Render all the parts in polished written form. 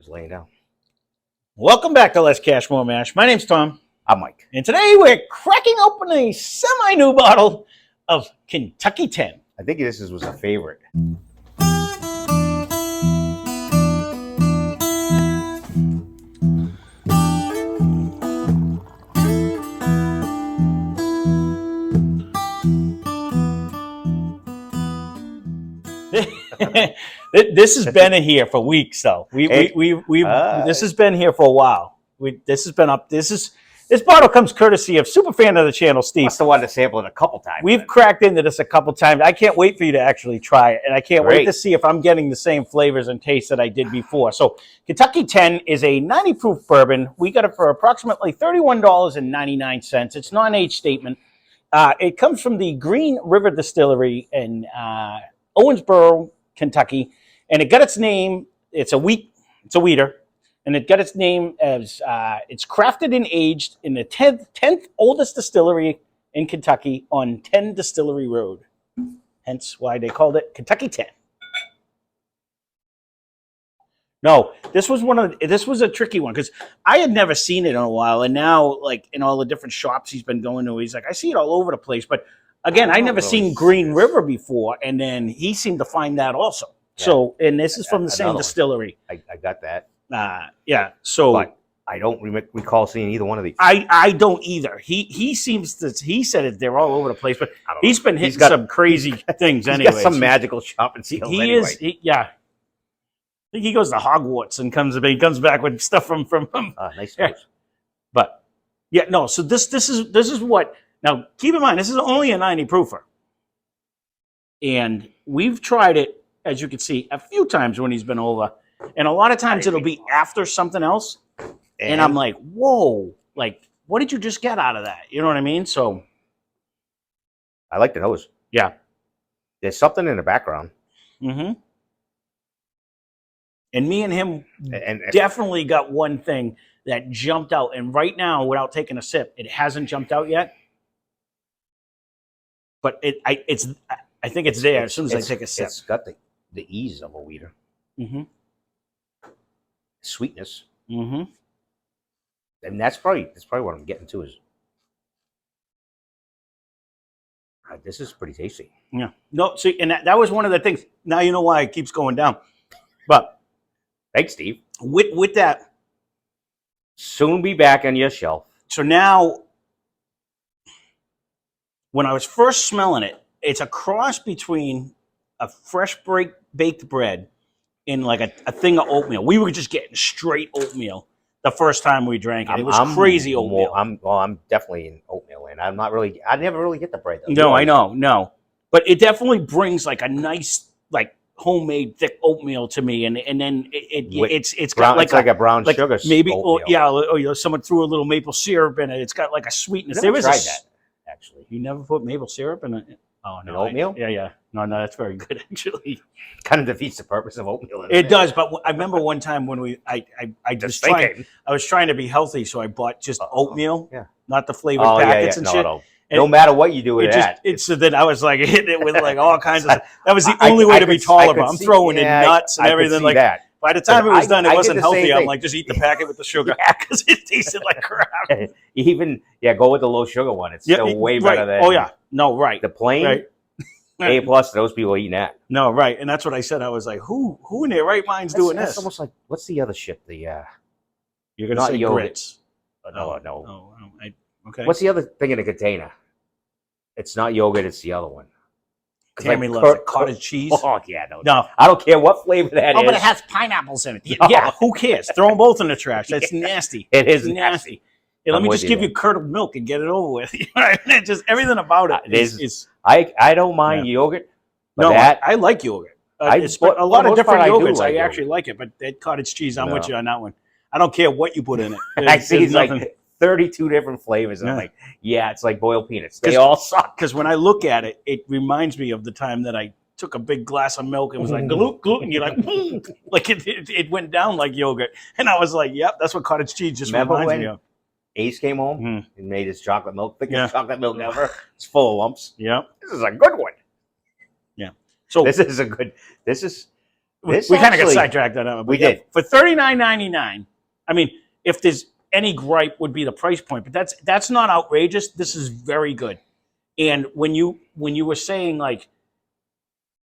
Just laying down. Welcome back to Less Cash, More Mash. My name's Tom. I'm Mike. And today we're cracking open a semi-new bottle of Kentucky 10. I think this was a favorite. This has been in here for weeks, though. This has been here for a while. This bottle comes courtesy of super fan of the channel, Steve. Must have wanted to sample it a couple times. We've cracked into this a couple times. I can't wait for you to actually try it, and I can't wait to see if I'm getting the same flavors and tastes that I did before. So, Kentucky 10 is a 90 proof bourbon. We got it for approximately $31.99. It's non-age statement. It comes from the Green River Distillery in Owensboro, Kentucky, and it got its name. It's a wheater, and it got its name as it's crafted and aged in the 10th oldest distillery in Kentucky on 10 Distillery Road. Hence why they called it Kentucky 10. No, this was a tricky one because I had never seen it in a while, and now like in all the different shops he's been going to, he's like, I see it all over the place, but. Again, I never seen Green River before, and then he seemed to find that also. Yeah. So, and this is from the same distillery. I got that. Yeah. So, but I don't recall seeing either one of these. I don't either. He seems to. He said it. They're all over the place, but he's been hitting some crazy things. Anyway, got some magical shopping skills. He is. Yeah. I think he goes to Hogwarts and comes back with stuff from. Nice. Yeah. But yeah, no. So this is what. Now, keep in mind, this is only a 90 proofer. And we've tried it, as you can see, a few times when he's been over. And a lot of times it'll be after something else. And I'm like, whoa, like, what did you just get out of that? You know what I mean? So. I like the nose. Yeah. There's something in the background. Mm-hmm. And me and him definitely got one thing that jumped out. And right now, without taking a sip, it hasn't jumped out yet. But I think it's there as soon as I take a sip. It's got the ease of a wheater. Mm-hmm. Sweetness. Mm-hmm. And that's probably what I'm getting to is this is pretty tasty. Yeah. No, see, and that was one of the things. Now you know why it keeps going down. But thanks, Steve. With that, soon be back on your shelf. So now. When I was first smelling it, it's a cross between a fresh baked bread and like a thing of oatmeal. We were just getting straight oatmeal the first time we drank it. It was crazy oatmeal. I'm definitely in oatmeal, and I never really get the bread. Though. No, I know, no. But it definitely brings like a nice, like homemade thick oatmeal to me, and then it's got like a brown sugar maybe, oatmeal. or someone threw a little maple syrup in it. It's got like a sweetness. I've never tried that. Actually, you never put maple syrup in it? Oh no, oatmeal? Yeah. No, that's very good actually. Kind of defeats the purpose of oatmeal. It does, but I remember one time when I was trying to be healthy, so I bought just oatmeal, not the flavored packets and shit. No matter what you do with that, so then I was like hitting it with like all kinds of. That was the only way to be taller. But I'm throwing in nuts and everything like that. By the time it was done, it wasn't healthy. I'm like, just eat the packet with the sugar because it tasted like crap. Go with the low sugar one. It's still way better than. Oh yeah, no, right. The plain A plus. Those people eating that. No, right, and that's what I said. I was like, who in their right mind's doing this? That's almost like what's the other shit? You're gonna say grits. No. Okay. What's the other thing in a container? It's not yogurt. It's the other one. Tammy loves it. Cottage cheese. Oh, yeah, no. I don't care what flavor that is. Oh, but it has pineapples in it. Yeah, who cares? Throw them both in the trash. That's nasty. It is nasty. Yeah, let me just give you curdled milk and get it over with. Just everything about it is. I don't mind yogurt. No, I like yogurt. A lot of different yogurts. I actually like it, but that cottage cheese, I'm with you on that one. I don't care what you put in it. I see it's like 32 different flavors. And I'm like, it's like boiled peanuts. They all suck. Because when I look at it, it reminds me of the time that I took a big glass of milk and was like, gloop, gloop, and you're like, like it went down like yogurt. And I was like, yep, that's what cottage cheese just reminds me of. Ace came home and made his chocolate milk, thickest chocolate milk ever. It's full of lumps. Yeah. This is a good one. Yeah. So this is we This kind of got actually- sidetracked on that one. But we did. For $39.99, I mean, if there's any gripe would be the price point, but that's not outrageous. This is very good. And when you were saying, like,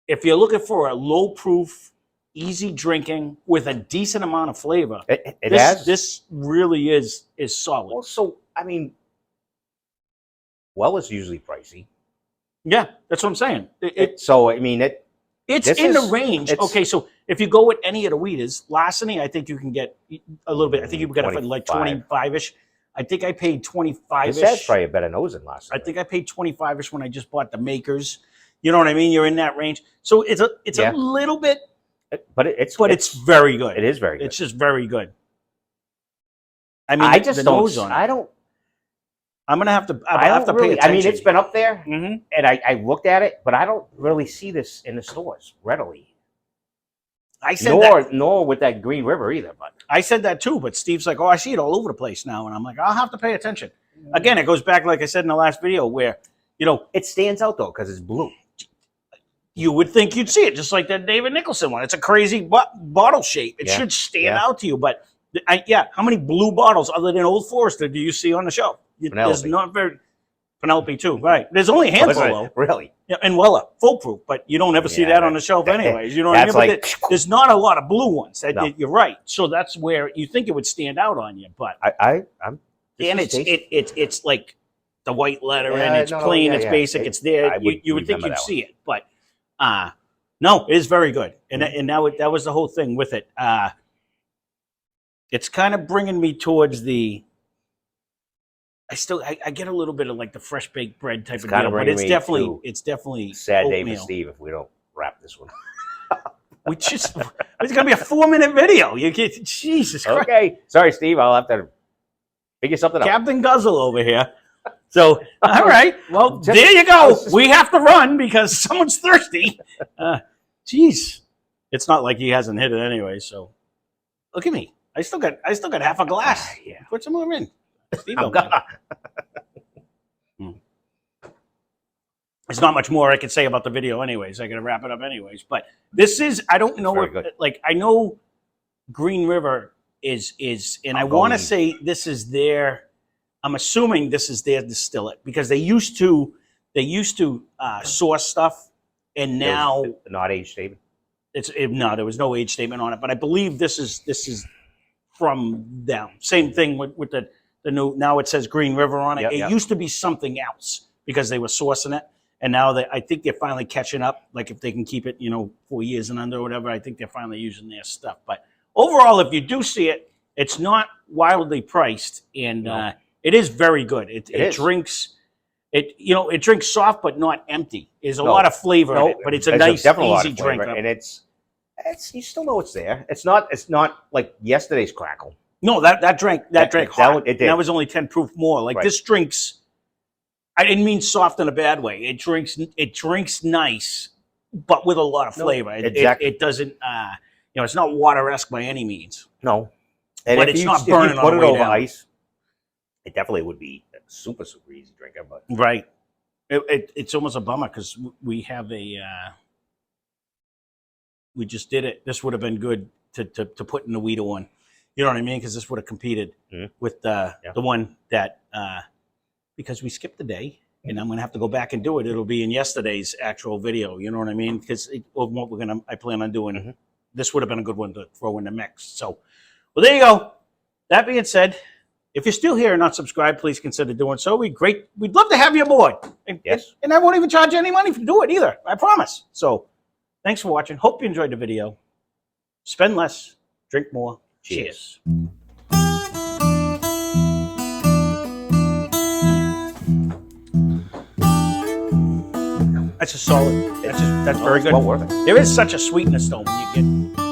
if you're looking for a low proof, easy drinking with a decent amount of flavor, this really is solid. Well, so I mean, Weller's usually pricey. Yeah, that's what I'm saying. So I mean, it's this in is- the range. it's- Okay, so if you go with any of the Wheaters, Larceny, I think you can get a little bit. I think you can get it for like 25-ish. I think I paid 25-ish. This has probably a better nose than last. I think I paid 25-ish when I just bought the makers. You know what I mean? You're in that range. So it's a little bit, but it's very good. It is very good. It's just very good. I mean, I just the don't. nose on it. I don't. I'm gonna have to. I have to don't really. pay attention. I mean, it's been up there, Mm-hmm. and I looked at it, but I don't really see this in the stores readily. I said that. Nor with that Green River either. But I said that too. But Steve's like, "Oh, I see it all over the place now," and I'm like, "I'll have to pay attention." Again, it goes back, like I said in the last video, where it stands out though because it's blue. you would think you'd see it, just like that David Nicholson one. It's a crazy bottle shape. It should stand out to you. But how many blue bottles other than Old Forester do you see on the shelf? There's not very. Penelope too, right? There's only a handful though. Really? Yeah, and Weller, foolproof, but you don't ever see that on the shelf anyways. You know what I mean? Like, but there's not a lot of blue ones. No. You're right. So that's where you think it would stand out on you, but I'm. and it's like the white letter and it's no, plain, it's basic, it's there. You would think you'd see it, but no, it is very good, and that was the whole thing with it. It's kind of bringing me towards the. I get a little bit of like the fresh baked bread type of deal, but it's definitely Sad day oatmeal. for Steve if we don't wrap this one. It's gonna be a 4-minute video. You get Jesus Christ. Okay, sorry, Steve. I'll have to figure something out. Captain Guzzle over here. So all right, well there you go. We have to run because someone's thirsty. Jeez, it's not like he hasn't hit it anyway. So look at me. I still got half a glass. Yeah, Put some more in. Steve, there's not much more I could say about the video anyways. I gotta wrap it up anyways. But this is, I don't know if, like, I know Green River is and I want to say this is their, I'm assuming this is their distillate because they used to source stuff, and now not age statement. There was no age statement on it, but I believe this is from them. Same thing with the new, now it says Green River on it. It used to be something else because they were sourcing it. And now I think they're finally catching up. Like if they can keep it, 4 years and under or whatever, I think they're finally using their stuff. But overall, if you do see it, it's not wildly priced, and it is very good. It drinks, it drinks soft but not empty. There's a lot of flavor in it, but it's a nice, easy drink. And it's you still know it's there. It's not like yesterday's crackle. No, that drank hot. It did. That was only 10 proof more. Like this drinks. I didn't mean soft in a bad way. It drinks nice, but with a lot of flavor. Exactly. It doesn't. It's not water-esque by any means. No, and but it's not burning on the way down. Put it over ice, it definitely would be a super easy drinker. But right, it's almost a bummer because we have we just did it. This would have been good to put in the Weeder one. You know what I mean? Because this would have competed with the one that. Because we skipped the day, and I'm going to have to go back and do it. It'll be in yesterday's actual video. You know what I mean? Because what I plan on doing, this would have been a good one to throw in the mix. So, well, there you go. That being said, if you're still here and not subscribed, please consider doing so. We'd love to have you aboard. And, and I won't even charge you any money to do it either. I promise. So, thanks for watching. Hope you enjoyed the video. Spend less, drink more. Cheers. That's a solid. That's very good. Well worth it. There is such a sweetness though when you get